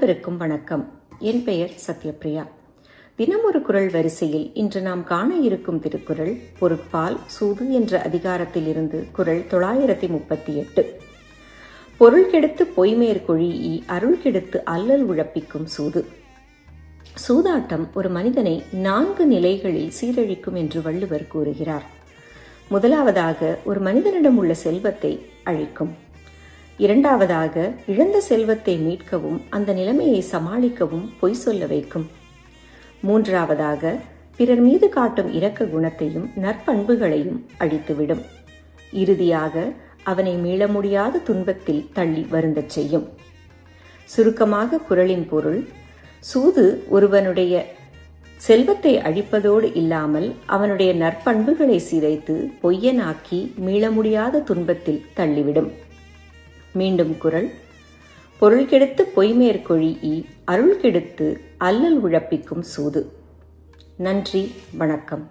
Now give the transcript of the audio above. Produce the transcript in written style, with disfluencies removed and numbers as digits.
அனைவருக்கும் வணக்கம். என் பெயர் சத்யபிரியா. தினமொரு குறள் வரிசையில் இன்று நாம் காண இருக்கும் திருக்குறள் பொருட்பால் சூது என்ற அதிகாரத்தில் இருந்து குறள் 938. பொருள் கெடுத்து பொய்மேற்கொழி அருள் கெடுத்து அல்லல் உழப்பிக்கும் சூது. சூதாட்டம் ஒரு மனிதனை 4 நிலைகளில் சீரழிக்கும் என்று வள்ளுவர் கூறுகிறார். முதலாவதாக ஒரு மனிதனிடம் உள்ள செல்வத்தை அழிக்கும். இரண்டாவதாக இழந்த செல்வத்தை மீட்கவும் அந்த நிலைமையை சமாளிக்கவும் பொய் சொல்ல வைக்கும். மூன்றாவதாக பிறர் மீது காட்டும் இரக்க குணத்தையும் நற்பண்புகளையும் அழித்துவிடும். இறுதியாக அவனை மீள முடியாத துன்பத்தில் தள்ளி வருந்தச் செய்யும். சுருக்கமாக குறளின் பொருள்: சூது ஒருவனுடைய செல்வத்தை அழிப்பதோடு இல்லாமல் அவனுடைய நற்பண்புகளை சிதைத்து பொய்யனாக்கி மீள முடியாத துன்பத்தில் தள்ளிவிடும். மீண்டும் குறள்: பொருள் கெடுத்து பொய்மேற்கொழி அருள் கெடுத்து அல்லல் உழப்பிக்கும் சூது. நன்றி, வணக்கம்.